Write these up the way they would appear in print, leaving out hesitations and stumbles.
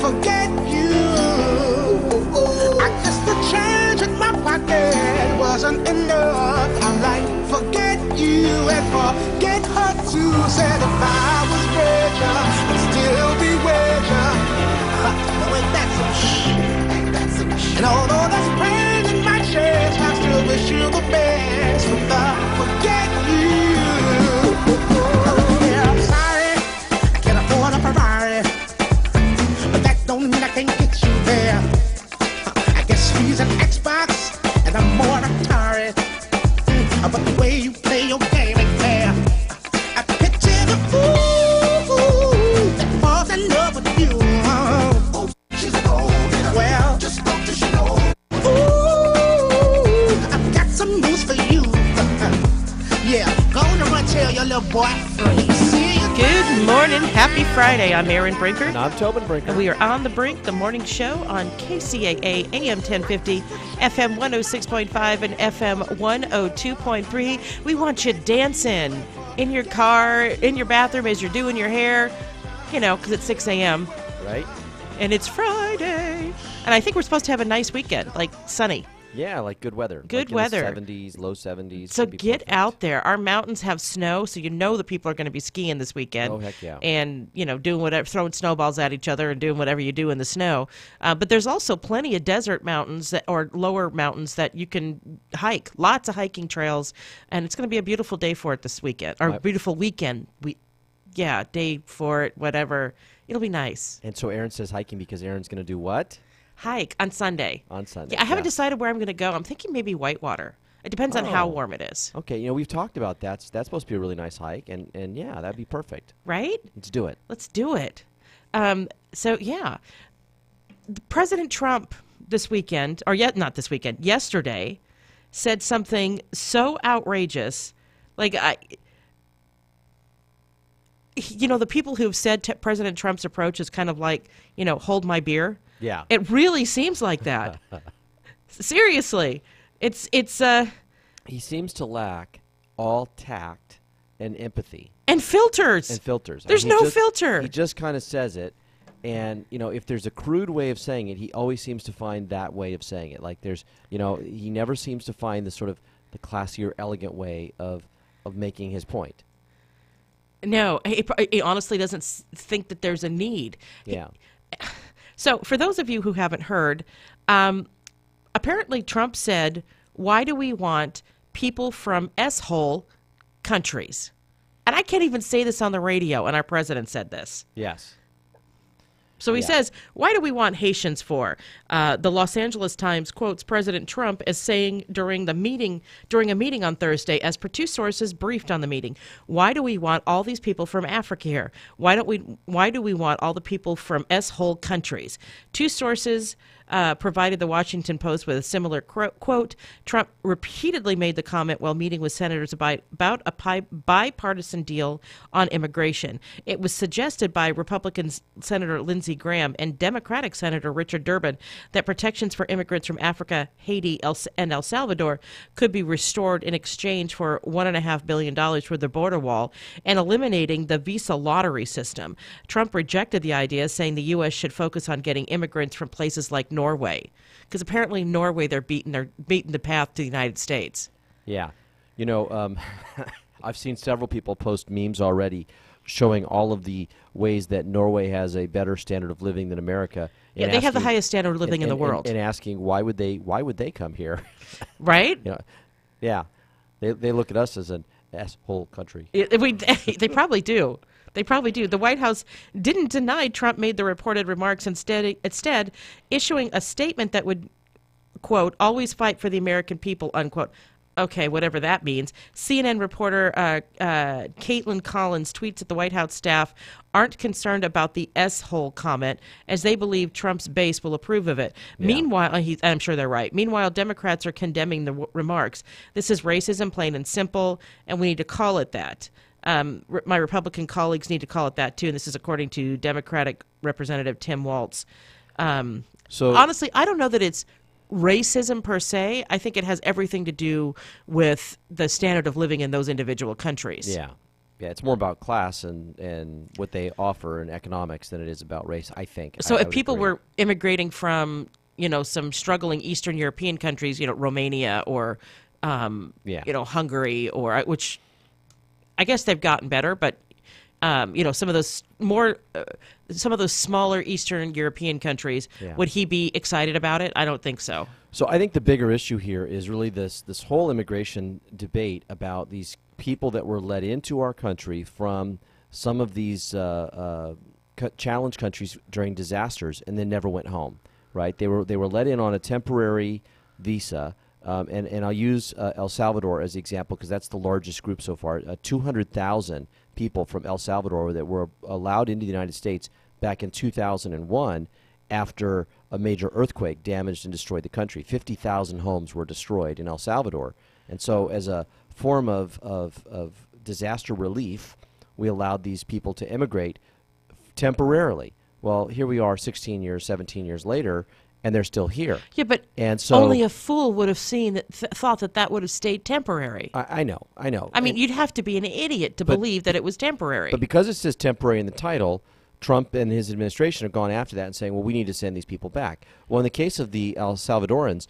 forget you. I guess the change in my pocket wasn't enough. I'm like, forget you and forget her too. Said if I was richer, I'd still be with you. No, ain't that some shit? Ain't that some shit? And although there's pain in my chest, I still wish you the best. With the forget you. Yeah, I'm sorry, I can't afford a Ferrari, but that don't mean I can't get you there. I guess she's an Xbox and I'm more Atari. But the way you play your game ain't fair. I picture the fool that falls in love with you. Oh, she's a gold digger. Well, just don't you know. Ooh, I've got some news for you. Yeah, go on and run tell your little boy free. See you. Good morning. Happy Friday. I'm Aaron Brinker. And I'm Tobin Brinker. And we are on the brink, the morning show on Kcaa AM 1050, FM 106.5, and FM 102.3. We want you dancing in your car, in your bathroom as you're doing your hair, you know, because it's 6 a.m. Right. And it's Friday. And I think we're supposed to have a nice weekend, like sunny. Yeah, like good weather. Good like weather. In the 70s, low 70s. So get out there. Our mountains have snow, so you know the people are going to be skiing this weekend. Oh, heck yeah. And, you know, doing whatever, throwing snowballs at each other and doing whatever you do in the snow. But there's also plenty of desert mountains or lower mountains that you can hike. Lots of hiking trails. And it's going to be a beautiful day for it this weekend. Or beautiful weekend. Day for it, whatever. It'll be nice. And so Aaron says hiking because Aaron's going to do what? Hike on Sunday. On Sunday. Yeah, I haven't decided where I'm going to go. I'm thinking maybe Whitewater. It depends on how warm it is. Okay, you know, we've talked about that. That's supposed to be a really nice hike, and yeah, that'd be perfect. Right? Let's do it. Let's do it. President Trump this weekend, or yet not this weekend, yesterday, said something so outrageous. Like, the people who've said President Trump's approach is kind of like, hold my beer. Yeah. It really seems like that. Seriously. It's he seems to lack all tact and empathy. And filters. There's no filter. He just kind of says it. And, if there's a crude way of saying it, he always seems to find that way of saying it. Like there's, he never seems to find the sort of the classier, elegant way of making his point. No, he honestly doesn't think that there's a need. Yeah. So for those of you who haven't heard, apparently Trump said, why do we want people from S-hole countries? And I can't even say this on the radio, and our president said this. Yes. So he says, why do we want Haitians for? The Los Angeles Times quotes President Trump as saying during a meeting on Thursday, as per two sources briefed on the meeting, why do we want all these people from Africa here? Why do we want all the people from S-hole countries? Two sources provided the Washington Post with a similar quote. Trump repeatedly made the comment while meeting with senators about a bipartisan deal on immigration. It was suggested by Republican Senator Lindsey Graham and Democratic Senator Richard Durbin that protections for immigrants from Africa, Haiti, and El Salvador could be restored in exchange for $1.5 billion for the border wall and eliminating the visa lottery system. Trump rejected the idea, saying the U.S. should focus on getting immigrants from places like Norway, because apparently Norway, they're beating the path to the United States. Yeah. I've seen several people post memes already showing all of the ways that Norway has a better standard of living than America. Yeah, they have the highest standard of living in the world. And asking why would they come here? Right? Yeah. They look at us as an asshole country. They probably do. They probably do. The White House didn't deny Trump made the reported remarks, instead issuing a statement that would, quote, always fight for the American people, unquote. Okay, whatever that means. CNN reporter Caitlin Collins tweets that the White House staff aren't concerned about the S-hole comment, as they believe Trump's base will approve of it. Yeah. Meanwhile, I'm sure they're right. Meanwhile, Democrats are condemning the remarks. This is racism, plain and simple, and we need to call it that. My Republican colleagues need to call it that, too, and this is according to Democratic Representative Tim Walz. So honestly, I don't know that it's racism per se. I think it has everything to do with the standard of living in those individual countries. Yeah. Yeah, it's more about class and what they offer in economics than it is about race, I think. So I if would people agree. were immigrating from, some struggling Eastern European countries, Romania or, Yeah. Hungary, or which I guess they've gotten better, but some of those some of those smaller Eastern European countries, Yeah. would he be excited about it? I don't think so. So I think the bigger issue here is really this whole immigration debate about these people that were let into our country from some of these challenged countries during disasters and then never went home. Right? They were let in on a temporary visa, and I'll use El Salvador as the example because that's the largest group so far. 200,000 people from El Salvador that were allowed into the United States back in 2001 after a major earthquake damaged and destroyed the country. 50,000 homes were destroyed in El Salvador. And so as a form of disaster relief, we allowed these people to immigrate temporarily. Well, here we are 16 years, 17 years later, and they're still here. Yeah, but And so only a fool would have seen that, thought that would have stayed temporary. I know. I mean, And- you'd have to be an idiot to believe that it was temporary. But because it says temporary in the title, Trump and his administration have gone after that and saying, well, we need to send these people back. Well, in the case of the El Salvadorans,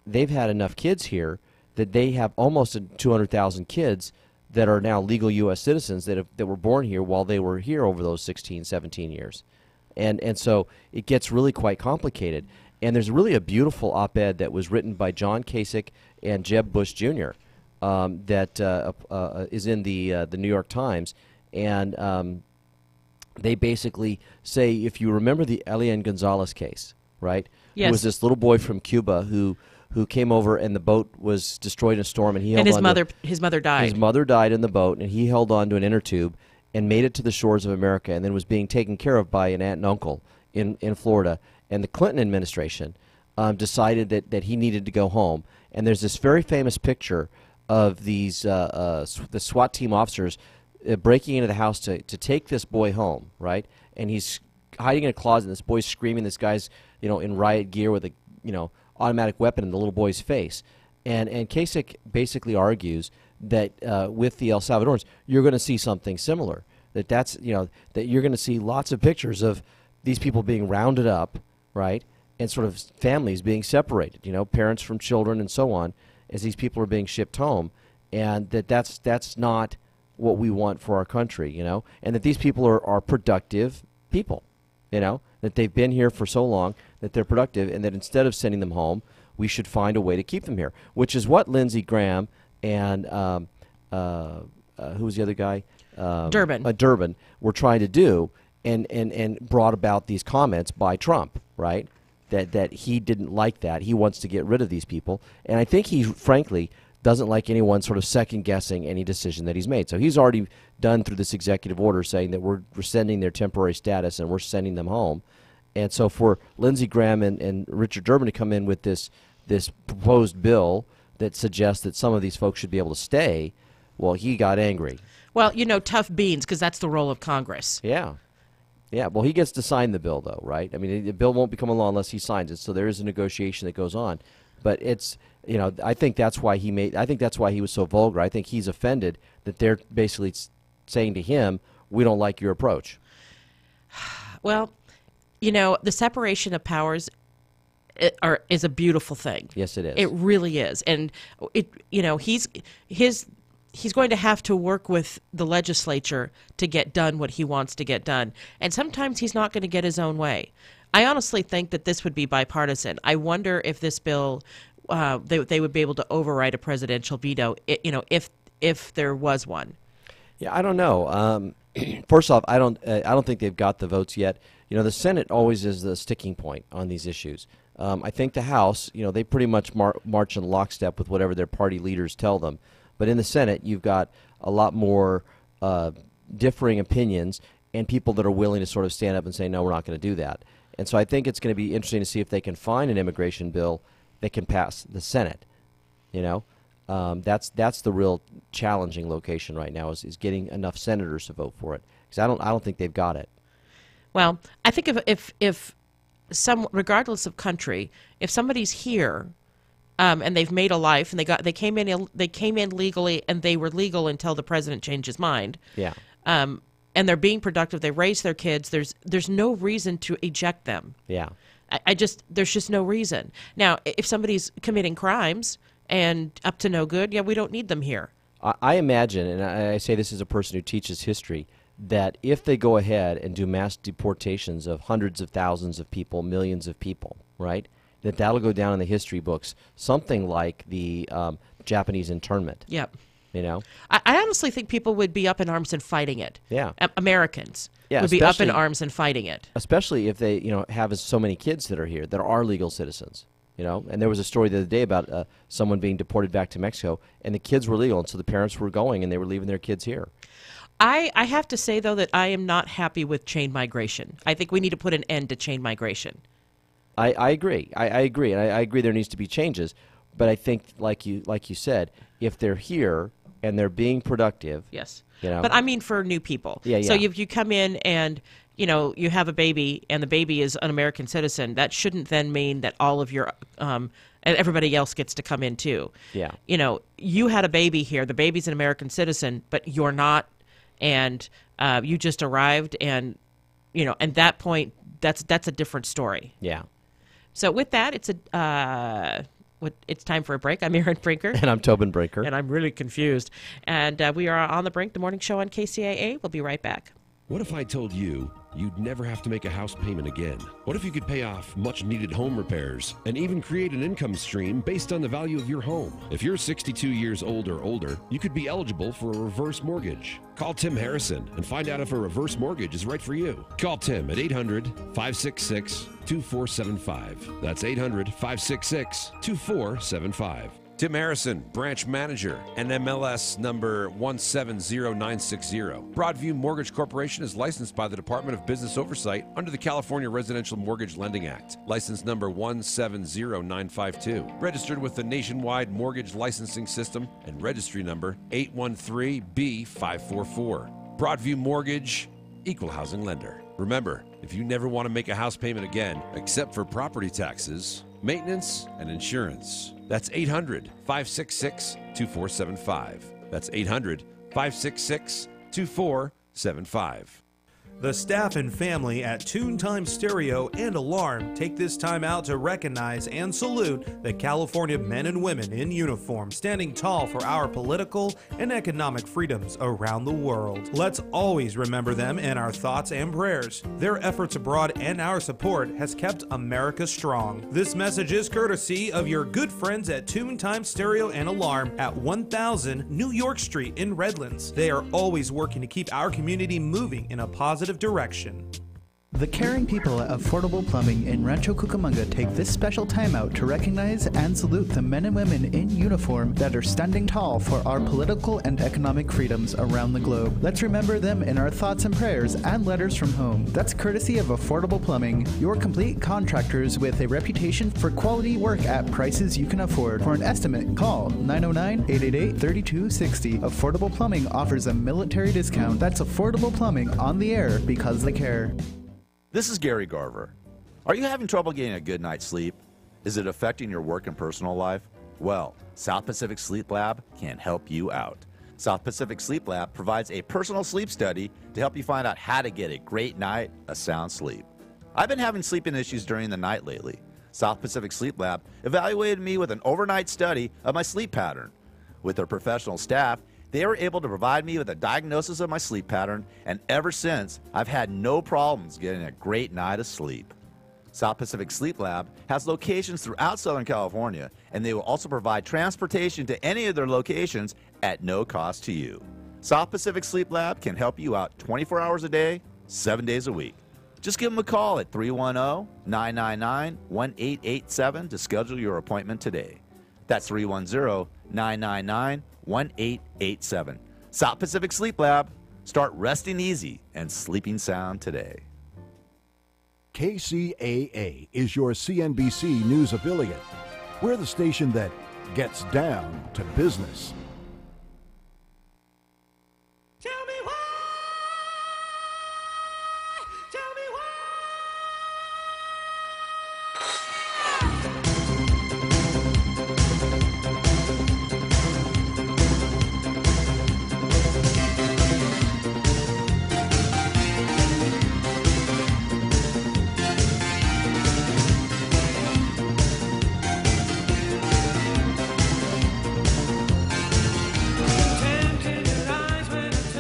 they've had enough kids here that they have almost 200,000 kids that are now legal U.S. citizens that were born here while they were here over those 16, 17 years. And so it gets really quite complicated. And there's really a beautiful op-ed that was written by John Kasich and Jeb Bush Jr. That is in the New York Times. And they basically say, if you remember the Elian Gonzalez case, right? Yes. It was this little boy from Cuba who came over and the boat was destroyed in a storm, and he and held on to his mother died. his mother died in the boat, and he held on to an inner tube and made it to the shores of America, and then was being taken care of by an aunt and uncle in Florida. And the Clinton administration decided that he needed to go home. And there's this very famous picture of these the SWAT team officers breaking into the house to take this boy home, right? And he's hiding in a closet, and this boy's screaming. This guy's in riot gear with a automatic weapon in the little boy's face. And Kasich basically argues that with the El Salvadorans, you're going to see something similar. That you're going to see lots of pictures of these people being rounded up, right, and sort of families being separated. Parents from children and so on, as these people are being shipped home, and that's not what we want for our country. And that these people are productive people. That they've been here for so long that they're productive, and that instead of sending them home, we should find a way to keep them here, which is what Lindsey Graham and who was the other guy? Durbin were trying to do, and brought about these comments by Trump, right? That he didn't like that. He wants to get rid of these people, and I think he, frankly, doesn't like anyone sort of second-guessing any decision that he's made. So he's already done through this executive order saying that we're rescinding their temporary status and we're sending them home. And so for Lindsey Graham and Richard Durbin to come in with this proposed bill that suggests that some of these folks should be able to stay, well, he got angry. Well, tough beans, because that's the role of Congress. Yeah. Yeah, well, he gets to sign the bill, though, right? I mean, the bill won't become a law unless he signs it, so there is a negotiation that goes on. But it's, I think that's why he was so vulgar. I think he's offended that they're basically saying to him, we don't like your approach. Well, the separation of powers is a beautiful thing. Yes, it is. It really is. And he's going to have to work with the legislature to get done what he wants to get done. And sometimes he's not going to get his own way. I honestly think that this would be bipartisan. I wonder if this bill, they would be able to override a presidential veto, if there was one. Yeah, I don't know. First off, I don't think they've got the votes yet. The Senate always is the sticking point on these issues. I think the House, they pretty much march in lockstep with whatever their party leaders tell them. But in the Senate, you've got a lot more differing opinions and people that are willing to sort of stand up and say, no, we're not going to do that. And so I think it's going to be interesting to see if they can find an immigration bill that can pass the Senate. That's the real challenging location right now is getting enough senators to vote for it, because I don't think they've got it. Well, I think if regardless of country, if somebody's here and they've made a life, and they came in legally, and they were legal until the president changed his mind. Yeah. And they're being productive. They raise their kids. There's no reason to eject them. Yeah. There's just no reason. Now, if somebody's committing crimes and up to no good, we don't need them here. I imagine, and I say this as a person who teaches history, that if they go ahead and do mass deportations of hundreds of thousands of people, millions of people, right, that'll go down in the history books, something like the Japanese internment. Yep. You know? I honestly think people would be up in arms and fighting it. Yeah. Americans would be up in arms and fighting it. Especially if they, have so many kids that are here that are legal citizens. And there was a story the other day about someone being deported back to Mexico, and the kids were legal, and so the parents were going, and they were leaving their kids here. I have to say, though, that I am not happy with chain migration. I think we need to put an end to chain migration. I agree. I agree, and I agree there needs to be changes. But I think, like you said, if they're here and they're being productive. Yes. But I mean for new people. Yeah. So if you come in and, you have a baby and the baby is an American citizen, that shouldn't then mean that all of your and everybody else gets to come in too. Yeah. You had a baby here. The baby's an American citizen, but you're not, and you just arrived, and at that point, that's a different story. Yeah. So with that, it's time for a break. I'm Aaron Brinker. And I'm Tobin Brinker. And I'm really confused. And we are on the brink, the morning show on KCAA. We'll be right back. What if I told you you'd never have to make a house payment again? What if you could pay off much-needed home repairs and even create an income stream based on the value of your home? If you're 62 years old or older, you could be eligible for a reverse mortgage. Call Tim Harrison and find out if a reverse mortgage is right for you. Call Tim at 800-566-2475. That's 800-566-2475. Tim Harrison, branch manager, NMLS number 170960. Broadview Mortgage Corporation is licensed by the Department of Business Oversight under the California Residential Mortgage Lending Act. License number 170952. Registered with the Nationwide Mortgage Licensing System and registry number 813B544. Broadview Mortgage, equal housing lender. Remember, if you never want to make a house payment again, except for property taxes, maintenance, and insurance, that's 800-566-2475. That's 800-566-2475. The staff and family at Toontime Stereo and Alarm take this time out to recognize and salute the California men and women in uniform standing tall for our political and economic freedoms around the world. Let's always remember them in our thoughts and prayers. Their efforts abroad and our support has kept America strong. This message is courtesy of your good friends at Toontime Stereo and Alarm at 1000 New York Street in Redlands. They are always working to keep our community moving in a positive direction. The caring people at Affordable Plumbing in Rancho Cucamonga take this special time out to recognize and salute the men and women in uniform that are standing tall for our political and economic freedoms around the globe. Let's remember them in our thoughts and prayers and letters from home. That's courtesy of Affordable Plumbing, your complete contractors with a reputation for quality work at prices you can afford. For an estimate, call 909-888-3260. Affordable Plumbing offers a military discount. That's Affordable Plumbing on the air because they care. This is Gary Garver. Are you having trouble getting a good night's sleep? Is it affecting your work and personal life? Well, South Pacific Sleep Lab can help you out. South Pacific Sleep Lab provides a personal sleep study to help you find out how to get a great night of sound sleep. I've been having sleeping issues during the night lately. South Pacific Sleep Lab evaluated me with an overnight study of my sleep pattern. With their professional staff, they were able to provide me with a diagnosis of my sleep pattern, and ever since, I've had no problems getting a great night of sleep. South Pacific Sleep Lab has locations throughout Southern California, and they will also provide transportation to any of their locations at no cost to you. South Pacific Sleep Lab can help you out 24 hours a day, 7 days a week. Just give them a call at 310-999-1887 to schedule your appointment today. That's 310-999-1887. South Pacific Sleep Lab. Start resting easy and sleeping sound today. KCAA is your CNBC News affiliate. We're the station that gets down to business. Tell me why. Tell me why.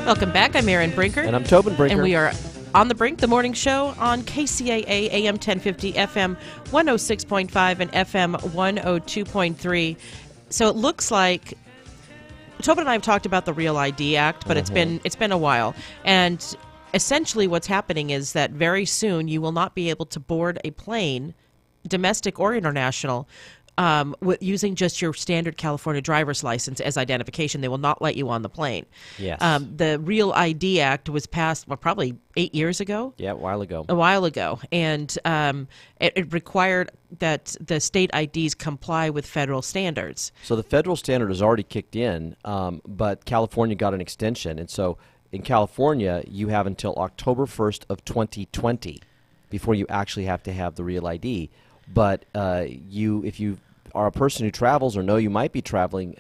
Welcome back. I'm Erin Brinker. And I'm Tobin Brinker. And we are on the Brink, the morning show on KCAA AM 1050, FM 106.5, and FM 102.3. So it looks like Tobin and I have talked about the Real ID Act, but it's been a while. And essentially what's happening is that very soon you will not be able to board a plane, domestic or international, using just your standard California driver's license as identification. They will not let you on the plane. Yes. The Real ID Act was passed probably 8 years ago. Yeah, a while ago. And it required that the state IDs comply with federal standards. So the federal standard has already kicked in, but California got an extension. And so in California, you have until October 1st of 2020 before you actually have to have the Real ID. But if you are a person who travels or know you might be traveling,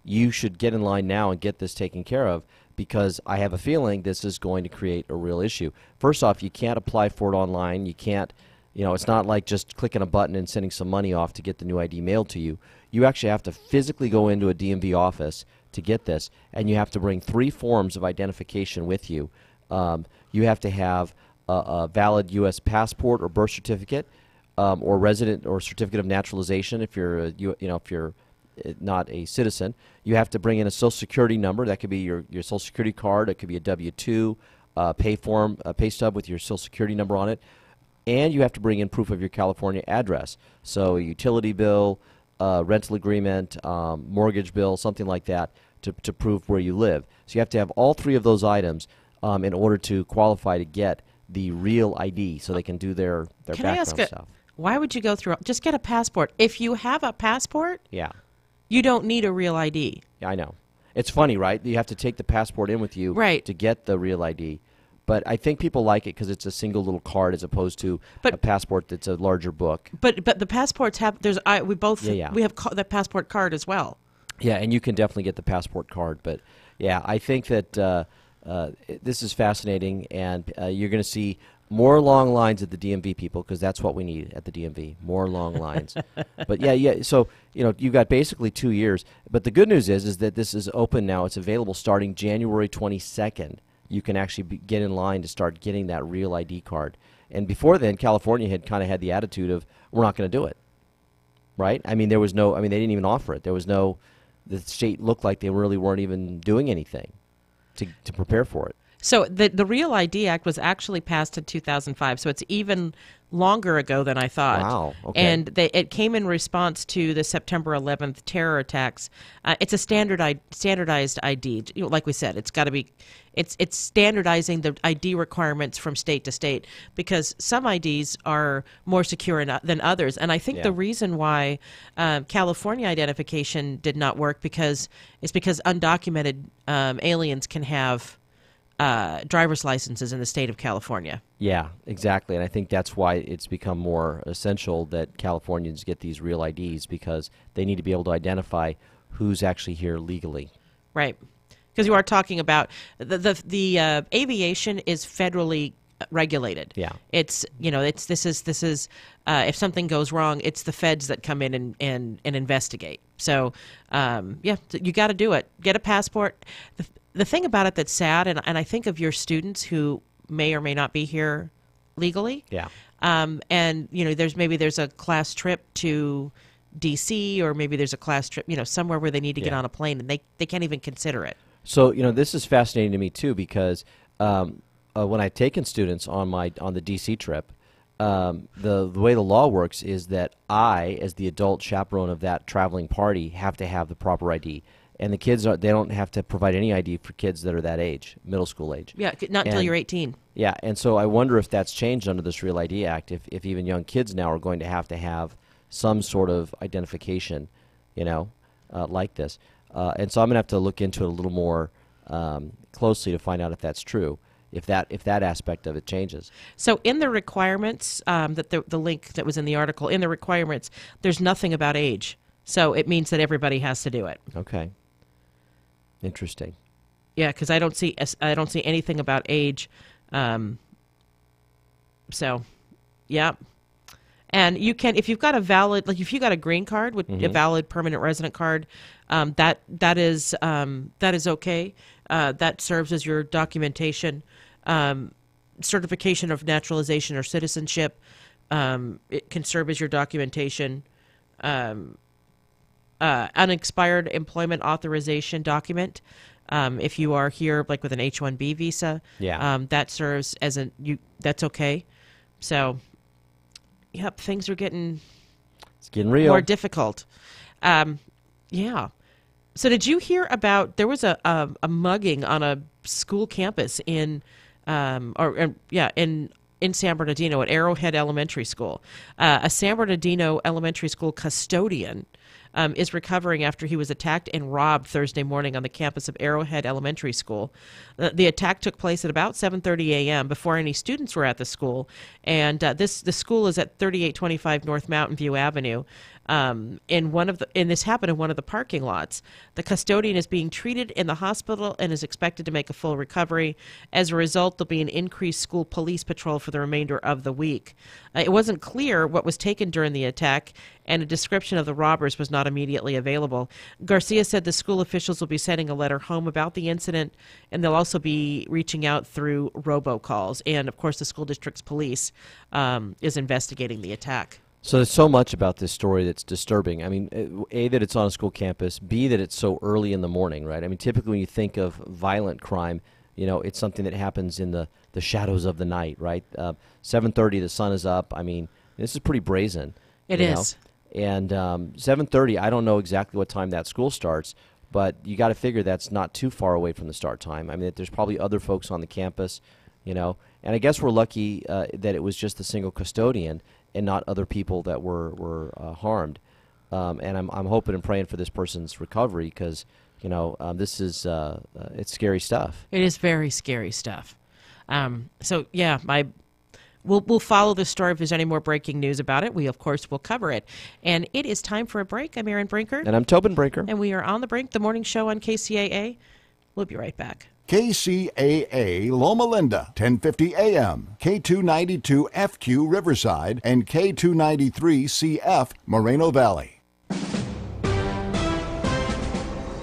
you should get in line now and get this taken care of, because I have a feeling this is going to create a real issue. First off, you can't apply for it online. You can't, it's not like just clicking a button and sending some money off to get the new ID mailed to you. You actually have to physically go into a DMV office to get this, and you have to bring 3 forms of identification with you. You have to have a valid U.S. passport or birth certificate, or resident or certificate of naturalization if you're if you're not a citizen. You have to bring in a Social Security number. That could be your Social Security card. It could be a W-2, pay form, a pay stub with your Social Security number on it. And you have to bring in proof of your California address. So a utility bill, rental agreement, mortgage bill, something like that to prove where you live. So you have to have all 3 of those items in order to qualify to get the Real ID, so they can do their background stuff. Why would you go through? Just get a passport. If you have a passport, yeah, you don't need a Real ID. Yeah, I know. It's funny, right? You have to take the passport in with you to get the Real ID. But I think people like it because it's a single little card as opposed to a passport that's a larger book. But the passports have we have the passport card as well. Yeah, and you can definitely get the passport card. But yeah, I think that this is fascinating, and you're going to see more long lines at the DMV, people, because that's what we need at the DMV, more long lines. But yeah, so you've got basically 2 years. But the good news is that this is open now. It's available starting January 22nd. You can actually get in line to start getting that Real ID card. And before then, California had kind of had the attitude of, we're not going to do it, right? I mean, they didn't even offer it. The state looked like they really weren't even doing anything to prepare for it. So the Real ID Act was actually passed in 2005, so it's even longer ago than I thought. Wow. Okay. And it came in response to the September 11th terror attacks. It's a standardized ID. Like we said, it's got to be. It's standardizing the ID requirements from state to state, because some IDs are more secure than others. And I think the reason why California identification did not work because undocumented aliens can have driver's licenses in the state of California. Yeah, exactly. And I think that's why it's become more essential that Californians get these Real IDs, because they need to be able to identify who's actually here legally. Right. Because you are talking about the aviation is federally regulated. Yeah. This is if something goes wrong, it's the feds that come in and investigate. So you got to do it. Get a passport. The thing about it that's sad, and I think of your students who may or may not be here legally. Yeah. And there's a class trip to D.C., or maybe there's a class trip, somewhere where they need to get on a plane, and they can't even consider it. So this is fascinating to me too, because when I've taken students on the D.C. trip, the way the law works is that I, as the adult chaperone of that traveling party, have to have the proper ID. And the kids they don't have to provide any ID for kids that are that age, middle school age. Yeah, not until you're 18. Yeah, and so I wonder if that's changed under this Real ID Act, if even young kids now are going to have some sort of identification, like this. And so I'm going to have to look into it a little more closely to find out if that's true, if that aspect of it changes. So in the requirements, that the link that was in the article, in the requirements, there's nothing about age. So it means that everybody has to do it. Okay. Interesting. Yeah, because I don't see anything about age. So, yeah. And you can, if you've got a valid, like if you got a green card with a valid permanent resident card, that is okay. That serves as your documentation, certification of naturalization or citizenship. It can serve as your documentation. Unexpired employment authorization document. If you are here, like with an H-1B visa, that serves as that's okay. So, yep, things are getting real, more difficult. Yeah. So, did you hear about there was a mugging on a school campus in San Bernardino at Arrowhead Elementary School? A San Bernardino Elementary School custodian is recovering after he was attacked and robbed Thursday morning on the campus of Arrowhead Elementary School. The attack took place at about 7:30 a.m. before any students were at the school, and the school is at 3825 North Mountain View Avenue. And this happened in one of the parking lots. The custodian is being treated in the hospital and is expected to make a full recovery. As a result, there'll be an increased school police patrol for the remainder of the week. It wasn't clear what was taken during the attack, and a description of the robbers was not immediately available. Garcia said the school officials will be sending a letter home about the incident, and they'll also be reaching out through robocalls. And, of course, the school district's police is investigating the attack. So there's so much about this story that's disturbing. I mean, A, that it's on a school campus, B, that it's so early in the morning, right? I mean, typically when you think of violent crime, it's something that happens in the shadows of the night, right? 7:30, the sun is up. I mean, this is pretty brazen. It is. And 7:30, I don't know exactly what time that school starts, but you got to figure that's not too far away from the start time. I mean, there's probably other folks on the campus, and I guess we're lucky that it was just the single custodian and not other people that were harmed. And I'm hoping and praying for this person's recovery because, this is it's scary stuff. It is very scary stuff. So, yeah, we'll follow this story if there's any more breaking news about it. We, of course, will cover it. And it is time for a break. I'm Erin Brinker. And I'm Tobin Brinker. And we are on the brink, the morning show on KCAA. We'll be right back. KCAA Loma Linda, 1050 AM, K292 FQ Riverside, and K293 CF Moreno Valley.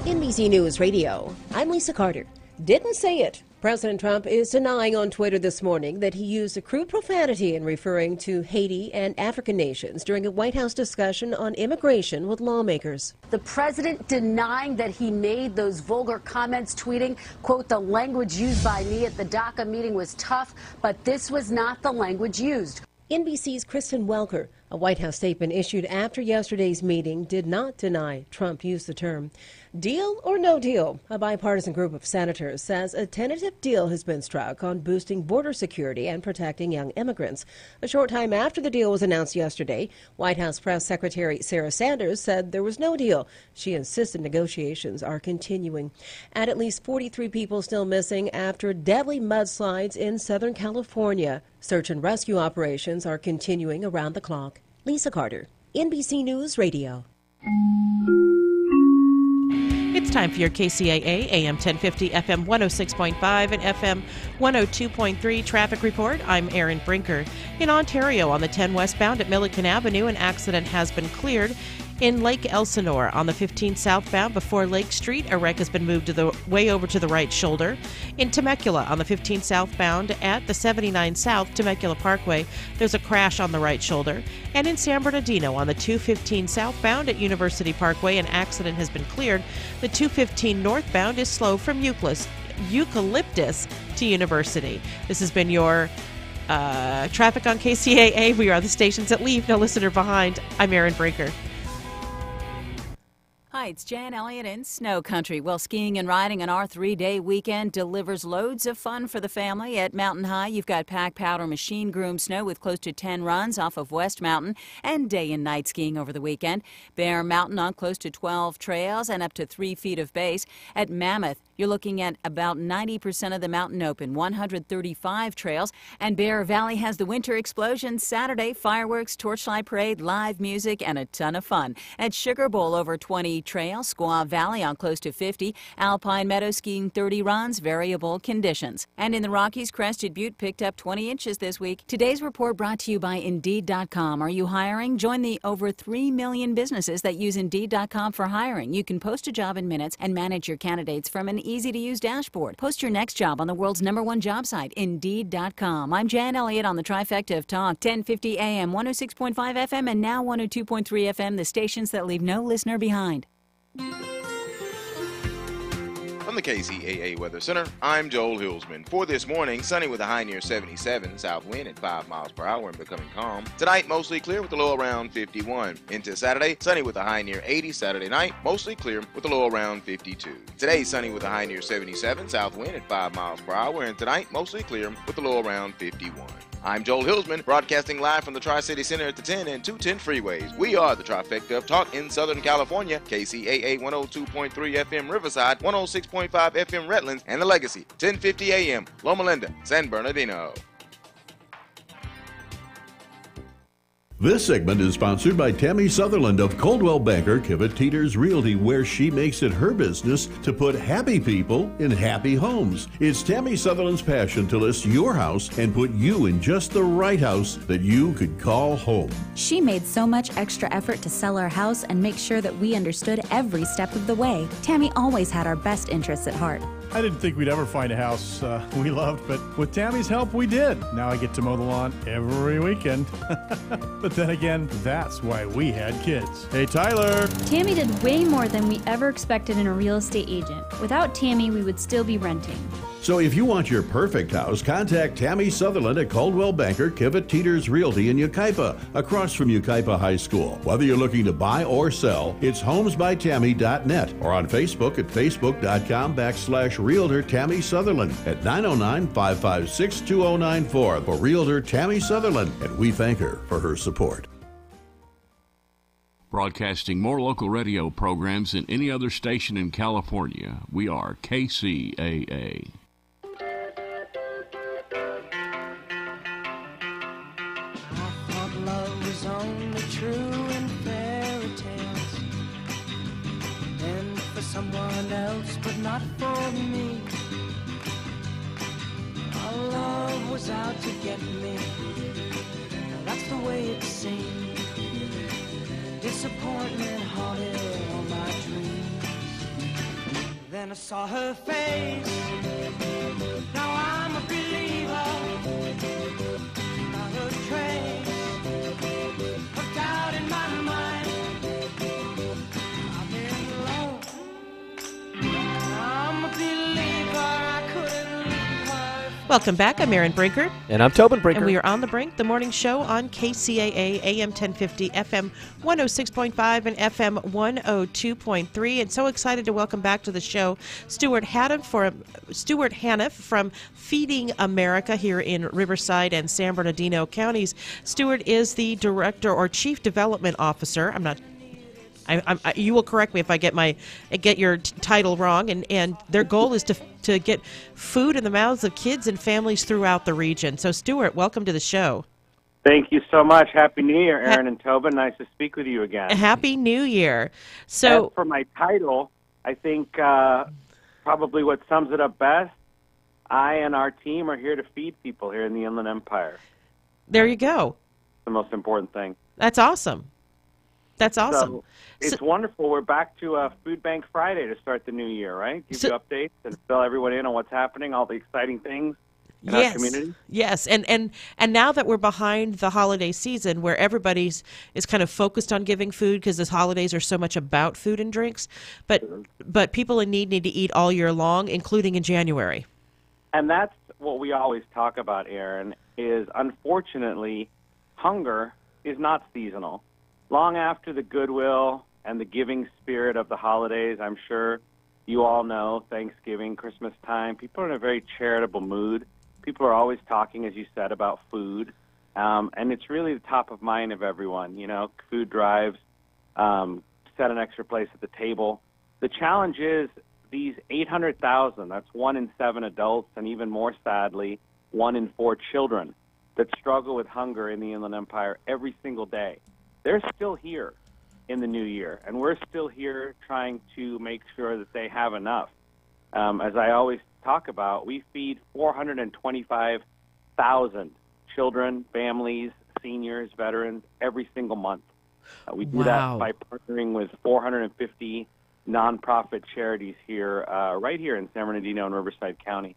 NBC News Radio, I'm Lisa Carter. Didn't say it. President Trump is denying on Twitter this morning that he used crude profanity in referring to Haiti and African nations during a White House discussion on immigration with lawmakers. The president denying that he made those vulgar comments, tweeting, quote, "The language used by me at the DACA meeting was tough, but this was not the language used." NBC's Kristen Welker, a White House statement issued after yesterday's meeting, did not deny Trump used the term. Deal or no deal? A bipartisan group of senators says a tentative deal has been struck on boosting border security and protecting young immigrants. A short time after the deal was announced yesterday, White House Press Secretary Sarah Sanders said there was no deal. She insisted negotiations are continuing. At least 43 people still missing after deadly mudslides in Southern California. Search and rescue operations are continuing around the clock. Lisa Carter, NBC News Radio. It's time for your KCAA AM 1050, FM 106.5, and FM 102.3 traffic report. I'm Erin Brinker. In Ontario, on the 10 westbound at Milliken Avenue, an accident has been cleared. In Lake Elsinore, on the 15 southbound before Lake Street, a wreck has been moved way over to the right shoulder. In Temecula, on the 15 southbound at the 79 South Temecula Parkway, there's a crash on the right shoulder. And in San Bernardino, on the 215 southbound at University Parkway, an accident has been cleared. The 215 northbound is slow from Eucalyptus to University. This has been your traffic on KCAA. We are the stations that leave no listener behind. I'm Erin Brinker. Hi, it's Jan Elliott in Snow Country. Well, skiing and riding on our 3-day weekend delivers loads of fun for the family. At Mountain High, you've got pack powder machine groomed snow with close to 10 runs off of West Mountain and day and night skiing over the weekend. Bear Mountain on close to 12 trails and up to 3 feet of base. At Mammoth, you're looking at about 90% of the mountain open, 135 trails. And Bear Valley has the Winter Explosion Saturday, fireworks, torchlight parade, live music, and a ton of fun. At Sugar Bowl, over 20 trails Trail, Squaw Valley on close to 50, Alpine Meadow skiing 30 runs, variable conditions. And in the Rockies, Crested Butte picked up 20 inches this week. Today's report brought to you by Indeed.com. Are you hiring? Join the over 3 million businesses that use Indeed.com for hiring. You can post a job in minutes and manage your candidates from an easy-to-use dashboard. Post your next job on the world's #1 job site, Indeed.com. I'm Jan Elliott on the trifecta of talk, 1050 AM, 106.5 FM, and now 102.3 FM, the stations that leave no listener behind. From the KCAA Weather Center, I'm Joel Hilsman. For this morning, sunny with a high near 77, south wind at 5 miles per hour and becoming calm. Tonight, mostly clear with a low around 51. Into Saturday, sunny with a high near 80. Saturday night, mostly clear with a low around 52. Today, sunny with a high near 77, south wind at 5 miles per hour, and tonight, mostly clear with a low around 51. I'm Joel Hilsman, broadcasting live from the Tri-City Center at the 10 and 210 freeways. We are the trifecta of talk in Southern California, KCAA 102.3 FM Riverside, 106.5 FM Redlands, and the Legacy, 1050 AM, Loma Linda, San Bernardino. This segment is sponsored by Tammy Sutherland of Coldwell Banker Kcaa Teeters Realty, where she makes it her business to put happy people in happy homes. It's Tammy Sutherland's passion to list your house and put you in just the right house that you could call home. She made so much extra effort to sell our house and make sure that we understood every step of the way. Tammy always had our best interests at heart. I didn't think we'd ever find a house we loved, but with Tammy's help, we did. Now I get to mow the lawn every weekend. But then again, that's why we had kids. Hey, Tyler! Tammy did way more than we ever expected in a real estate agent. Without Tammy, we would still be renting. So if you want your perfect house, contact Tammy Sutherland at Coldwell Banker Kcaa Teeters Realty in Yucaipa, across from Yucaipa High School. Whether you're looking to buy or sell, it's homesbytammy.net or on Facebook at facebook.com/Realtor Tammy Sutherland at 909-556-2094 for Realtor Tammy Sutherland, and we thank her for her support. Broadcasting more local radio programs than any other station in California, we are KCAA. Love was only true in fairy tales, and for someone else, but not for me. Our love was out to get me, that's the way it seemed. Disappointment haunted all my dreams. Then I saw her face, now I'm a believer. Not a trace of doubt in my mind. I'm in love, I'm a believer. I couldn't leave her. Welcome back. I'm Erin Brinker. And I'm Tobin Brinker. And we are on the Brink, the morning show on KCAA, AM 1050, FM 106.5, and FM 102.3. And so excited to welcome back to the show Stuart Haniff from Feeding America here in Riverside and San Bernardino counties. Stuart is the Director or Chief Development Officer. You will correct me if I get your title wrong. And their goal is to get food in the mouths of kids and families throughout the region. So, Stuart, welcome to the show. Thank you so much. Happy New Year, Erin and Tobin. Nice to speak with you again. Happy New Year. So, as for my title, I think probably what sums it up best, I and our team are here to feed people here in the Inland Empire. There you go. The most important thing. That's awesome. That's awesome. So, it's wonderful. We're back to Food Bank Friday to start the new year, right? Give you updates and fill everyone in on what's happening, all the exciting things in our community. Yes, and now that we're behind the holiday season, where everybody's is kind of focused on giving food because the holidays are so much about food and drinks, but people in need to eat all year long, including in January. And that's what we always talk about, Erin, is unfortunately hunger is not seasonal. Long after the goodwill and the giving spirit of the holidays, I'm sure you all know, Thanksgiving, Christmas time, people are in a very charitable mood. People are always talking, as you said, about food. And it's really the top of mind of everyone. You know, food drives, set an extra place at the table. The challenge is these 800,000, that's 1 in 7 adults, and even more sadly, 1 in 4 children that struggle with hunger in the Inland Empire every single day. They're still here. in the new year, and we're still here trying to make sure that they have enough. As I always talk about, we feed 425,000 children, families, seniors, veterans every single month. We do that by partnering with 450 nonprofit charities here, right here in San Bernardino and Riverside County.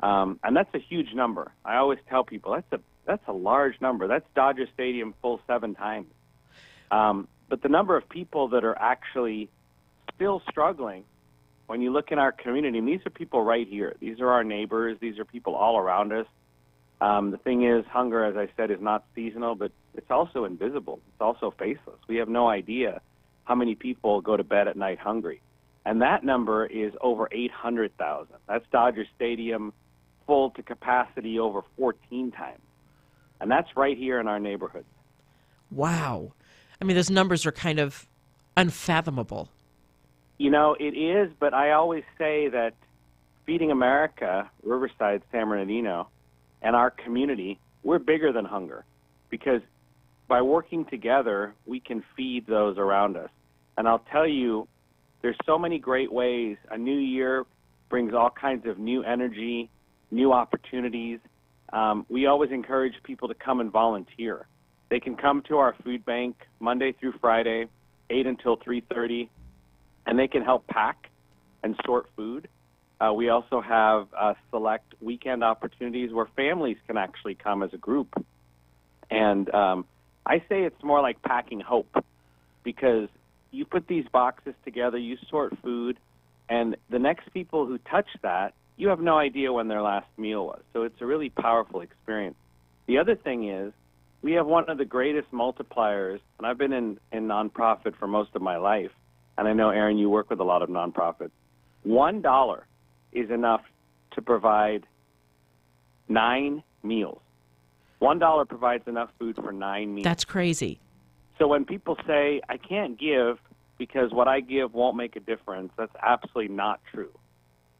And that's a huge number. I always tell people that's a large number. That's Dodger Stadium full 7 times. But the number of people that are actually still struggling, when you look in our community, and these are people right here. These are our neighbors. These are people all around us. The thing is, hunger, as I said, is not seasonal, but it's also invisible. It's also faceless. We have no idea how many people go to bed at night hungry. And that number is over 800,000. That's Dodger Stadium full to capacity over 14 times. And that's right here in our neighborhood. Wow. I mean, those numbers are kind of unfathomable. You know, it is, but I always say that Feeding America, Riverside, San Bernardino, and our community, we're bigger than hunger, because by working together, we can feed those around us. And I'll tell you, there's so many great ways. A new year brings all kinds of new energy, new opportunities. We always encourage people to come and volunteer. They can come to our food bank Monday through Friday, 8 until 3:30, and they can help pack and sort food. We also have select weekend opportunities where families can actually come as a group. And I say it's more like packing hope, because you put these boxes together, you sort food, and the next people who touch that, you have no idea when their last meal was. So it's a really powerful experience. The other thing is, we have one of the greatest multipliers, and I've been in nonprofit for most of my life, and I know, Aaron, you work with a lot of nonprofits. $1 is enough to provide 9 meals. $1 provides enough food for 9 meals. That's crazy. So when people say, I can't give because what I give won't make a difference, that's absolutely not true.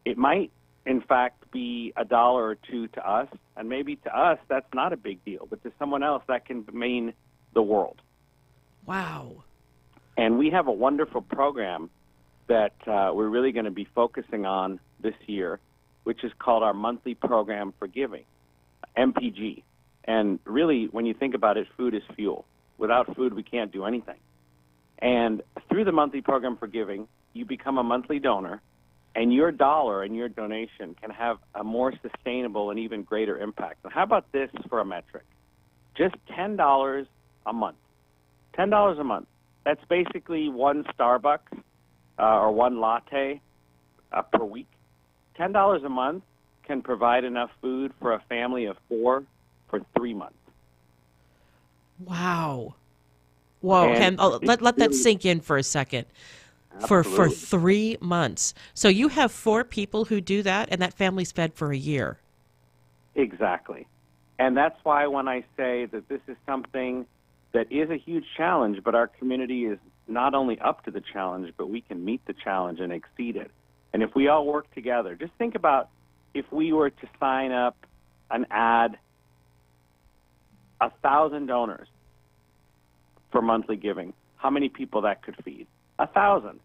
It might, in fact, be $1 or $2 to us, and maybe to us that's not a big deal, but to someone else that can mean the world. Wow. And we have a wonderful program that we're really going to be focusing on this year, which is called our Monthly Program for Giving, MPG. And really, when you think about it, food is fuel. Without food, we can't do anything. And through the Monthly Program for Giving, you become a monthly donor, and your dollar and your donation can have a more sustainable and even greater impact. Now, how about this for a metric? Just $10 a month. $10 a month. That's basically one Starbucks or one latte per week. $10 a month can provide enough food for a family of 4 for 3 months. Wow. Whoa. And let that sink in for a second. For 3 months. So you have 4 people who do that, and that family's fed for a year. Exactly. And that's why when I say that this is something that is a huge challenge, but our community is not only up to the challenge, but we can meet the challenge and exceed it. And if we all work together, just think about if we were to sign up an ad, 1,000 donors for monthly giving, how many people that could feed? 1,000.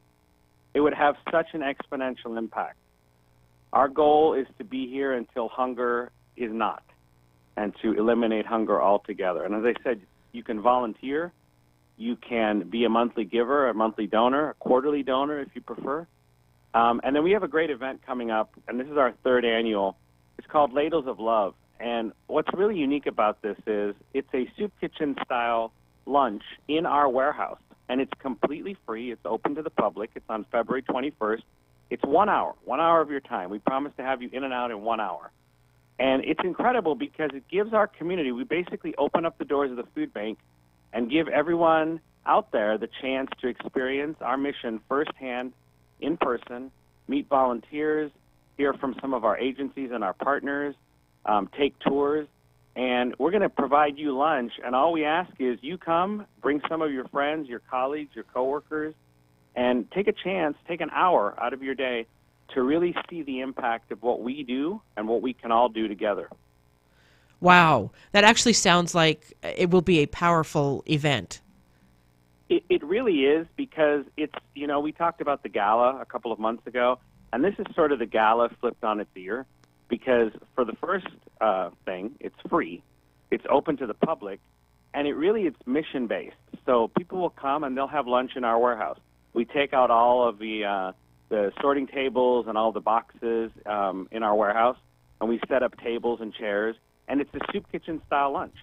It would have such an exponential impact. Our goal is to be here until hunger is not, and to eliminate hunger altogether. And as I said, you can volunteer, you can be a monthly giver, a monthly donor, a quarterly donor if you prefer. And then we have a great event coming up, and this is our 3rd annual. It's called Ladles of Love. And what's really unique about this is it's a soup kitchen style lunch in our warehouse. And it's completely free. It's open to the public. It's on February 21st. It's 1 hour of your time. We promise to have you in and out in 1 hour. And it's incredible because it gives our community, we basically open up the doors of the food bank and give everyone out there the chance to experience our mission firsthand, in person, meet volunteers, hear from some of our agencies and our partners, take tours. And we're going to provide you lunch, and all we ask is you come, bring some of your friends, your colleagues, your coworkers, and take a chance, take an hour out of your day to really see the impact of what we do and what we can all do together. Wow. That actually sounds like it will be a powerful event. It really is, because it's, we talked about the gala a couple of months ago, and this is sort of the gala flipped on its ear, because for the first thing, it's free, it's open to the public, and it's mission-based. So people will come and they'll have lunch in our warehouse. We take out all of the sorting tables and all the boxes in our warehouse, and we set up tables and chairs, and it's a soup kitchen-style lunch.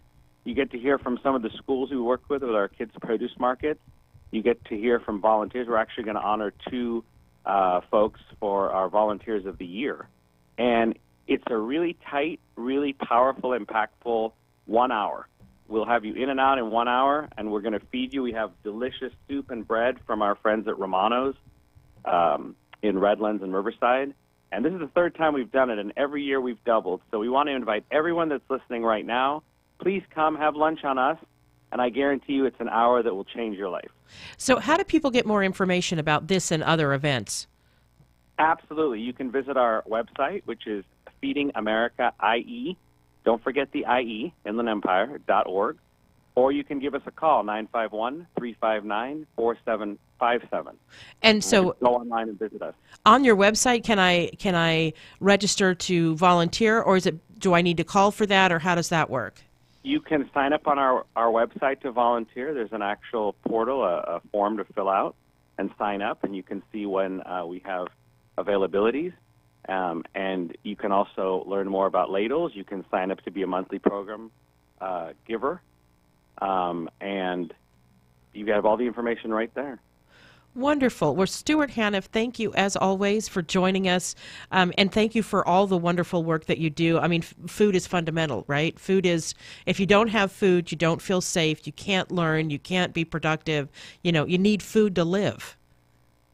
You get to hear from some of the schools we work with our kids' produce markets. You get to hear from volunteers. We're actually going to honor 2 folks for our Volunteers of the Year. And it's a really tight, really powerful, impactful 1 hour. We'll have you in and out in 1 hour, and we're going to feed you. We have delicious soup and bread from our friends at Romano's in Redlands and Riverside. And this is the 3rd time we've done it, and every year we've doubled. So we want to invite everyone that's listening right now. Please come have lunch on us, and I guarantee you it's an hour that will change your life. So how do people get more information about this and other events? Absolutely. You can visit our website, which is Feeding America IE. Don't forget the IE, inlandempire.org. Or you can give us a call, 951-359-4757. And so go online and visit us. On your website, can I register to volunteer, or do I need to call for that, or how does that work? You can sign up on our website to volunteer. There's an actual portal, a form to fill out and sign up, and you can see when we have availabilities. And you can also learn more about ladles. You can sign up to be a monthly program giver, and you have all the information right there. Wonderful. Well, Stuart Haniff, thank you as always for joining us, and thank you for all the wonderful work that you do. I mean, food is fundamental, right? Food is, if you don't have food, you don't feel safe, you can't learn, you can't be productive. You need food to live.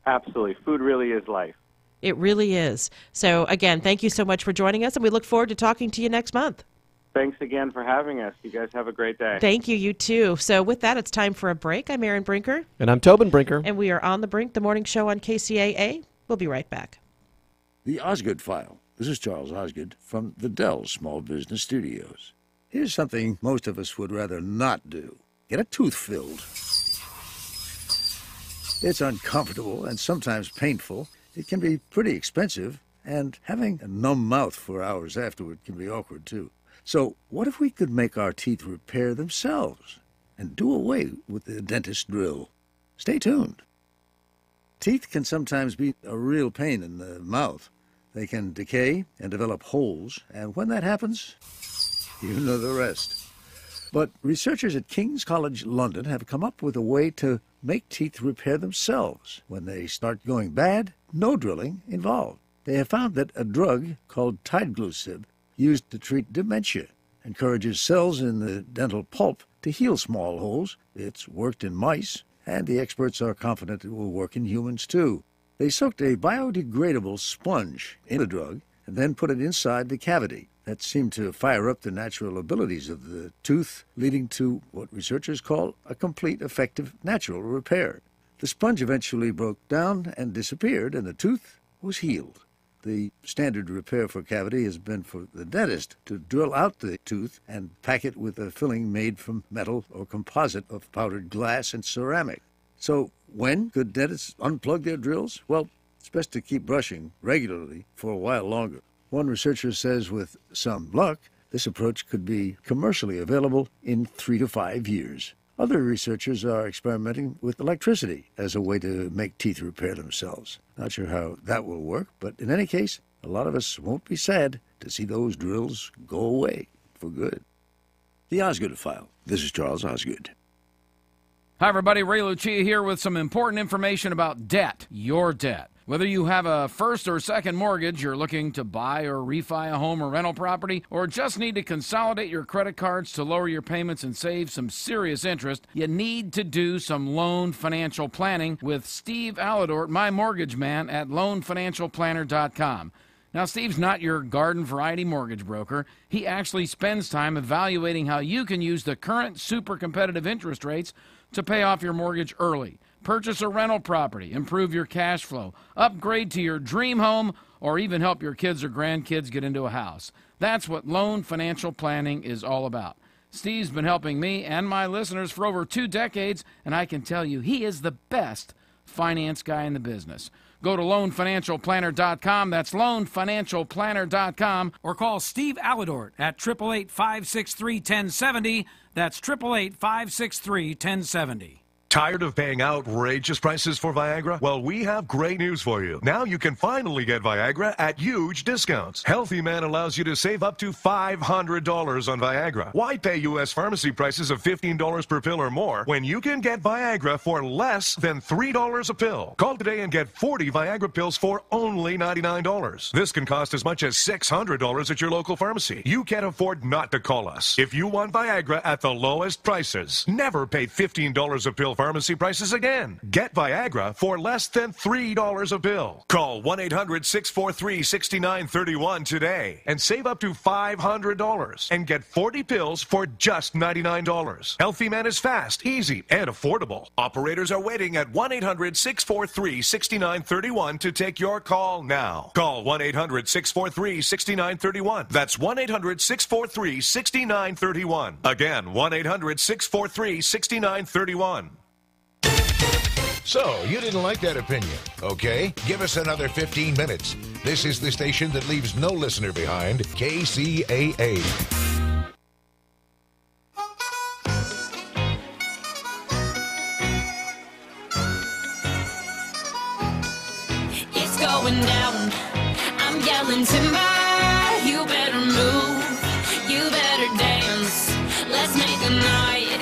Absolutely. Food really is life. It really is. So, again, thank you so much for joining us, and we look forward to talking to you next month. Thanks again for having us. You guys have a great day. Thank you. You too. So with that, it's time for a break. I'm Erin Brinker. And I'm Tobin Brinker. And we are on the Brink, the morning show on KCAA. We'll be right back. The Osgood File. This is Charles Osgood from the Dell Small Business Studios. Here's something most of us would rather not do. Get a tooth filled. It's uncomfortable and sometimes painful. It can be pretty expensive, and having a numb mouth for hours afterward can be awkward too. So what if we could make our teeth repair themselves and do away with the dentist drill? Stay tuned. Teeth can sometimes be a real pain in the mouth. They can decay and develop holes, and when that happens, you know the rest. But researchers at King's College London have come up with a way to make teeth repair themselves. When they start going bad, no drilling involved. They have found that a drug called tideglusib, used to treat dementia, encourages cells in the dental pulp to heal small holes. It's worked in mice, and the experts are confident it will work in humans too. They soaked a biodegradable sponge in the drug and then put it inside the cavity. That seemed to fire up the natural abilities of the tooth, leading to what researchers call a complete, effective, natural repair. The sponge eventually broke down and disappeared, and the tooth was healed. The standard repair for cavity has been for the dentist to drill out the tooth and pack it with a filling made from metal or composite of powdered glass and ceramic. So when could dentists unplug their drills? Well, it's best to keep brushing regularly for a while longer. One researcher says with some luck, this approach could be commercially available in 3 to 5 years. Other researchers are experimenting with electricity as a way to make teeth repair themselves. Not sure how that will work, but in any case, a lot of us won't be sad to see those drills go away for good. The Osgood File. This is Charles Osgood. Hi, everybody. Ray Lucia here with some important information about debt, your debt. Whether you have a first or second mortgage, you're looking to buy or refi a home or rental property, or just need to consolidate your credit cards to lower your payments and save some serious interest, you need to do some loan financial planning with Steve Alladort, my mortgage man at loanfinancialplanner.com. Now, Steve's not your garden variety mortgage broker. He actually spends time evaluating how you can use the current super competitive interest rates to pay off your mortgage early. Purchase a rental property, improve your cash flow, upgrade to your dream home, or even help your kids or grandkids get into a house. That's what loan financial planning is all about. Steve's been helping me and my listeners for over 2 decades, and I can tell you he is the best finance guy in the business. Go to loanfinancialplanner.com. That's loanfinancialplanner.com. Or call Steve Alladort at 888-563-1070. That's 888-563-1070. Tired of paying outrageous prices for Viagra? Well, we have great news for you. Now you can finally get Viagra at huge discounts. Healthy Man allows you to save up to $500 on Viagra. Why pay U.S. pharmacy prices of $15 per pill or more when you can get Viagra for less than $3 a pill? Call today and get 40 Viagra pills for only $99. This can cost as much as $600 at your local pharmacy. You can't afford not to call us. If you want Viagra at the lowest prices, never pay $15 a pill pharmacy prices again. Get Viagra for less than $3 a pill. Call 1-800-643-6931 today and save up to $500 and get 40 pills for just $99. Healthy Man is fast, easy, and affordable. Operators are waiting at 1-800-643-6931 to take your call now. Call 1-800-643-6931. That's 1-800-643-6931. Again, 1-800-643-6931. So, you didn't like that opinion. Okay, give us another 15 minutes. This is the station that leaves no listener behind, KCAA. It's going down. I'm yelling timber. You better move. You better dance. Let's make a night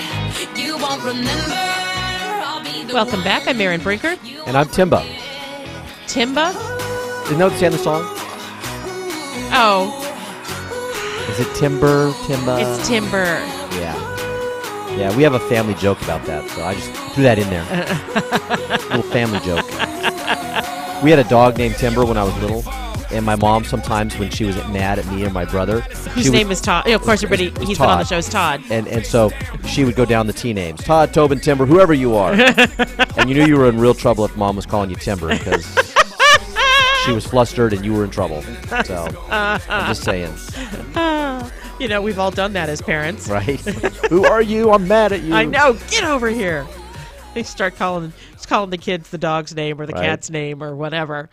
you won't remember. Welcome back. I'm Erin Brinker. And I'm Timba. Timba? Isn't that the song? Oh. Is it Timber? Timba? It's Timber. Yeah. Yeah, we have a family joke about that, so I just threw that in there. Little family joke. We had a dog named Timber when I was little, and my mom sometimes when she was mad at me or my brother. Whose name is Todd. Of course, everybody, he's been on the show, is Todd. And so she would go down the T names. Todd, Tobin, Timber, whoever you are. And you knew you were in real trouble if Mom was calling you Timber because she was flustered and you were in trouble. So I'm just saying. You know, we've all done that as parents. Right? Who are you? I'm mad at you. I know. Get over here. They start calling the kids the dog's name or the cat's name or whatever.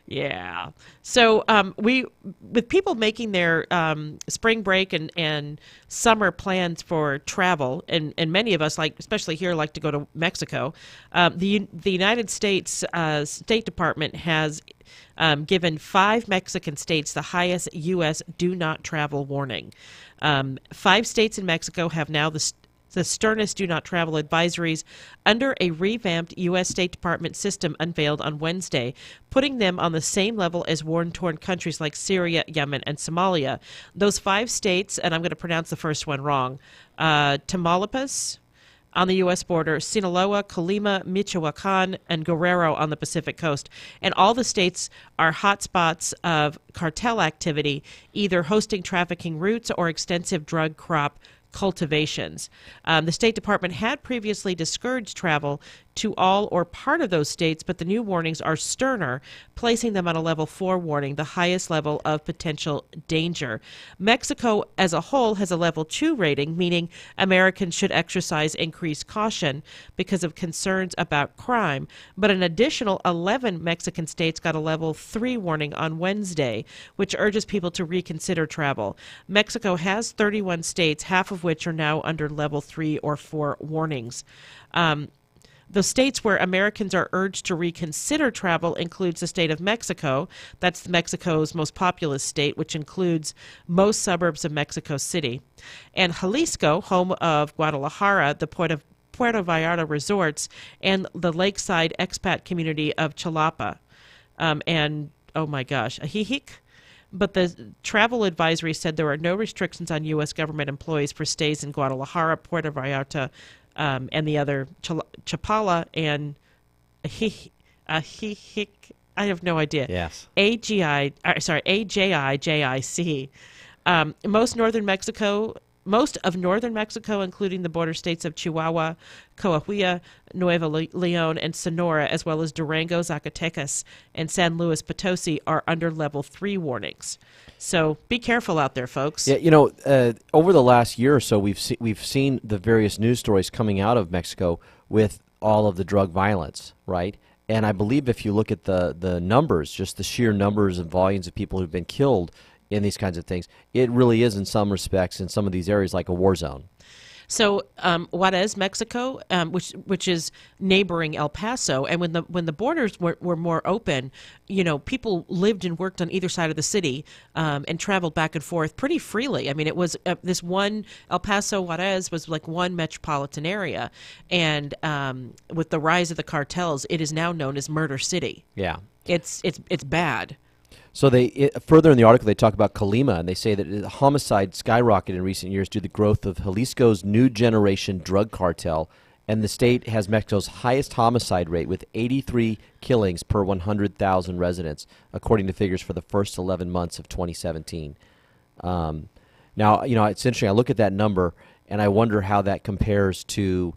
Yeah. So with people making their spring break and summer plans for travel, and many of us, like especially here, like to go to Mexico. The United States State Department has given 5 Mexican states the highest U.S. do not travel warning. 5 states in Mexico have now the sternest do not travel advisories under a revamped U.S. State Department system unveiled on Wednesday, putting them on the same level as war-torn countries like Syria, Yemen, and Somalia. Those 5 states, and I'm going to pronounce the first one wrong, Tamaulipas on the U.S. border, Sinaloa, Colima, Michoacan, and Guerrero on the Pacific coast. And all the states are hotspots of cartel activity, either hosting trafficking routes or extensive drug crop cultivations. The State Department had previously discouraged travel to all or part of those states, but the new warnings are sterner, placing them on a level 4 warning, the highest level of potential danger. Mexico as a whole has a level 2 rating, meaning Americans should exercise increased caution because of concerns about crime. But an additional 11 Mexican states got a level 3 warning on Wednesday, which urges people to reconsider travel. Mexico has 31 states, half of which are now under level 3 or 4 warnings. The states where Americans are urged to reconsider travel includes the state of Mexico. That's Mexico's most populous state, which includes most suburbs of Mexico City. And Jalisco, home of Guadalajara, the Puerto Vallarta resorts, and the lakeside expat community of Chalapa. And, oh my gosh, Ajijic. But the travel advisory said there are no restrictions on U.S. government employees for stays in Guadalajara, Puerto Vallarta, and the other Chapala and Ajijic. I have no idea. Yes. AJIJIC. Most northern Mexico most of northern Mexico, including the border states of Chihuahua, Coahuila, Nuevo León, and Sonora, as well as Durango, Zacatecas, and San Luis Potosi, are under level 3 warnings. So be careful out there, folks. Yeah, over the last year or so, we've seen the various news stories coming out of Mexico with all of the drug violence, right? And I believe if you look at the numbers, just the sheer numbers and volumes of people who've been killed in these kinds of things, it really is in some respects in some of these areas like a war zone. So Juarez, Mexico, which is neighboring El Paso, and when the borders were more open, people lived and worked on either side of the city and traveled back and forth pretty freely. I mean, it was this one El Paso, Juarez was like one metropolitan area, and with the rise of the cartels, it is now known as Murder City. Yeah, it's bad. So further in the article, they talk about Colima, and they say that homicide skyrocketed in recent years due to the growth of Jalisco's new generation drug cartel, and the state has Mexico's highest homicide rate with 83 killings per 100,000 residents, according to figures for the first 11 months of 2017. Now, it's interesting. I look at that number, and I wonder how that compares to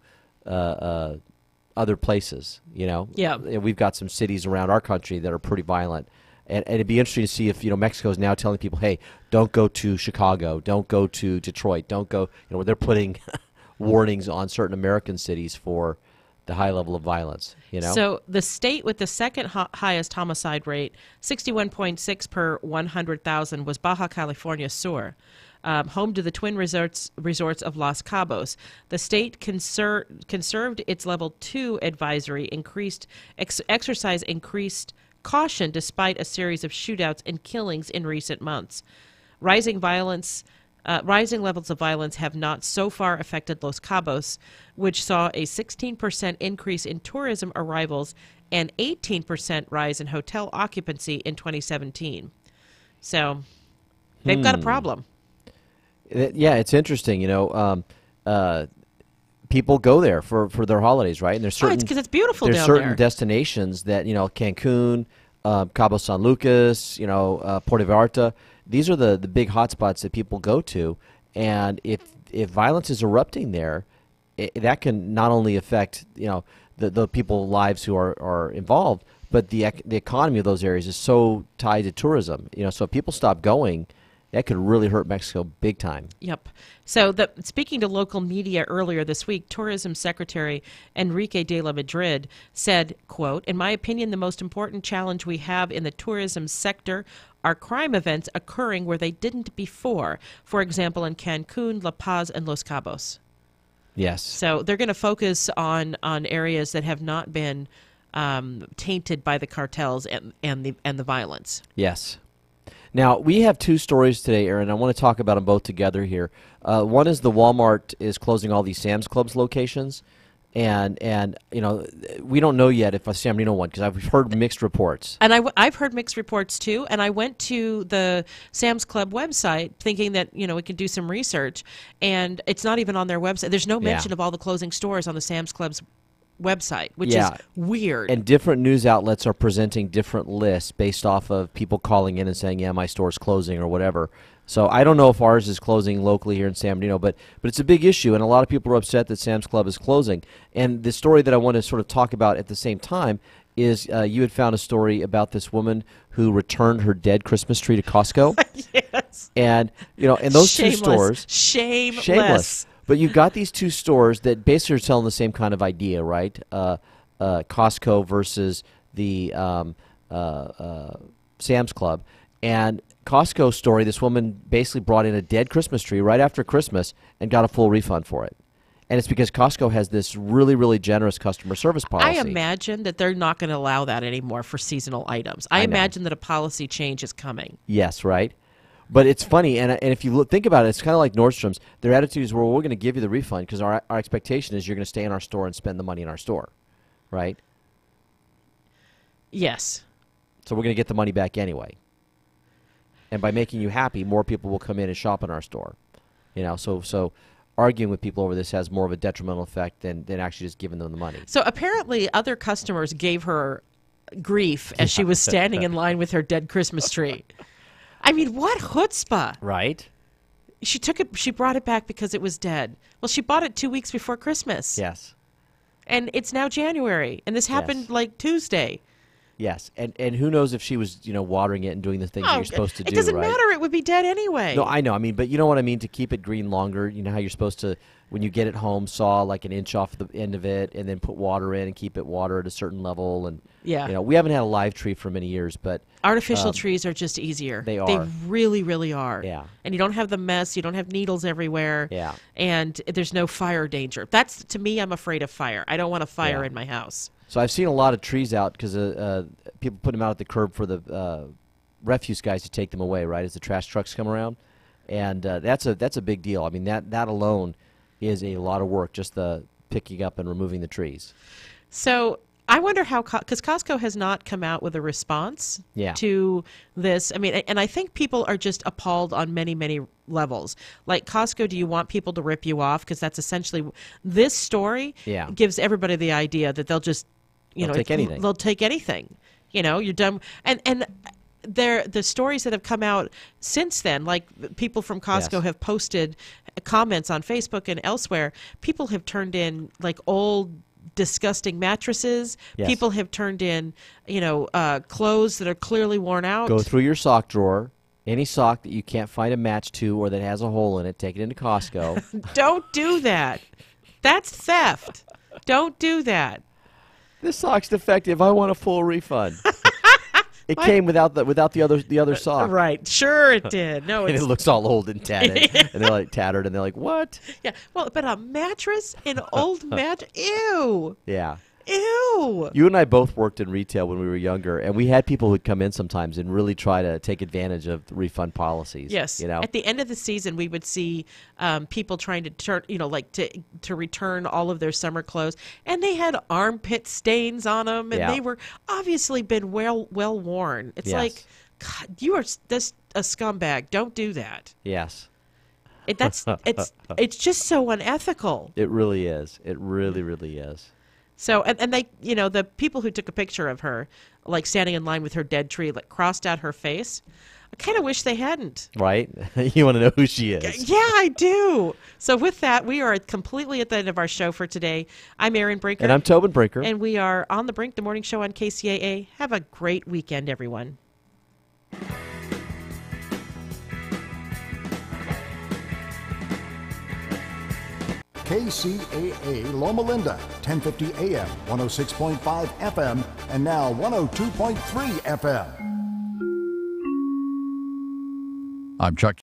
other places. Yeah, we've got some cities around our country that are pretty violent. And it'd be interesting to see if Mexico is now telling people, hey, don't go to Chicago, don't go to Detroit, don't go. They're putting warnings on certain American cities for the high level of violence. So the state with the second highest homicide rate, 61.6 per 100,000, was Baja California Sur, home to the twin resorts of Los Cabos. The state conserved its level 2 advisory, exercise increased caution despite a series of shootouts and killings in recent months. Rising levels of violence have not so far affected Los Cabos, which saw a 16% increase in tourism arrivals and 18% rise in hotel occupancy in 2017. So they've got a problem. Yeah, it's interesting. People go there for their holidays, right? And there's certain because it's beautiful there's down certain there. destinations that Cancun, Cabo San Lucas, Puerto Vallarta. These are the big hotspots that people go to, and if violence is erupting there, that can not only affect the people's lives who are involved, but the economy of those areas is so tied to tourism. So if people stop going, that could really hurt Mexico big time. Yep. So speaking to local media earlier this week, Tourism Secretary Enrique de la Madrid said, quote, "In my opinion, the most important challenge we have in the tourism sector are crime events occurring where they didn't before. For example, in Cancun, La Paz, and Los Cabos." Yes. So they're going to focus on areas that have not been tainted by the cartels and the violence. Yes. Now, we have two stories today, Aaron. I want to talk about them both together here. One is the Walmart is closing all these Sam's Clubs locations, and we don't know yet if a San Marino one, because I've heard mixed reports. And I've heard mixed reports too, and I went to the Sam's Club website thinking that we could do some research, and it's not even on their website. There's no mention of all the closing stores on the Sam's Club's website, which is weird. And different news outlets are presenting different lists based off of people calling in and saying, yeah, my store's closing or whatever. So I don't know if ours is closing locally here in San Bernardino, but it's a big issue, and a lot of people are upset that Sam's Club is closing. And the story that I want to sort of talk about at the same time is you had found a story about this woman who returned her dead Christmas tree to Costco. Yes. And, and those two stores. Shameless. But you've got these two stores that basically are telling the same kind of idea, right? Costco versus the Sam's Club. And Costco's story, this woman basically brought in a dead Christmas tree right after Christmas and got a full refund for it. And it's because Costco has this really, really generous customer service policy. I imagine that they're not going to allow that anymore for seasonal items. I imagine that a policy change is coming. Yes, right? But it's funny, and if you think about it, it's kind of like Nordstrom's. Their attitude is, well, we're going to give you the refund because our expectation is you're going to stay in our store and spend the money in our store, right? Yes. So we're going to get the money back anyway. And by making you happy, more people will come in and shop in our store. So arguing with people over this has more of a detrimental effect than actually just giving them the money. So apparently other customers gave her grief as she was standing in line with her dead Christmas tree. I mean, what chutzpah. Right? She brought it back because it was dead. Well, she bought it 2 weeks before Christmas. Yes. And it's now January, and this happened like Tuesday. Yes, and who knows if she was, watering it and doing the things that you're supposed to do, It doesn't right? matter. It would be dead anyway. No, I know. I mean, but you know what I mean? To keep it green longer, you know how you're supposed to, when you get it home, saw like an inch off the end of it and then put water in and keep it water at a certain level. And, we haven't had a live tree for many years, but... Artificial trees are just easier. They are. They really, really are. Yeah. And you don't have the mess. You don't have needles everywhere. Yeah. And there's no fire danger. That's, to me, I'm afraid of fire. I don't want a fire in my house. So I've seen a lot of trees out because people put them out at the curb for the refuse guys to take them away, right, as the trash trucks come around. And that's a big deal. I mean, that alone is a lot of work, just the picking up and removing the trees. So I wonder how, because Costco has not come out with a response to this. I mean, and I think people are just appalled on many, many levels. Like, Costco, do you want people to rip you off? Because that's essentially, this story gives everybody the idea that they'll just, they'll take anything. They'll take anything. You're done. And the stories that have come out since then, like people from Costco have posted comments on Facebook and elsewhere. People have turned in like old, disgusting mattresses. Yes. People have turned in, clothes that are clearly worn out. Go through your sock drawer. Any sock that you can't find a match to or that has a hole in it, take it into Costco. Don't do that. That's theft. Don't do that. This sock's defective. I want a full refund. It came without the other sock. Right. Sure it did. No, and it looks all old and tatted. And they're like tattered and they're like, what? Yeah. Well, but a mattress, an old mattress. Ew. Yeah. Ew. You and I both worked in retail when we were younger, and we had people who'd come in sometimes and really try to take advantage of the refund policies. Yes. At the end of the season, we would see people trying to turn, to return all of their summer clothes, and they had armpit stains on them, and they were obviously been well worn. It's like, God, you are just a scumbag. Don't do that. Yes. It's just so unethical. It really is. It really, really is. So, and they, the people who took a picture of her, like standing in line with her dead tree, like crossed out her face. I kind of wish they hadn't. Right? You want to know who she is. Yeah, I do. So with that, we are completely at the end of our show for today. I'm Erin Brinker. And I'm Tobin Brinker. And we are On the Brink, the morning show on KCAA. Have a great weekend, everyone. KCAA Loma Linda, 1050 AM, 106.5 FM, and now 102.3 FM. I'm Chuck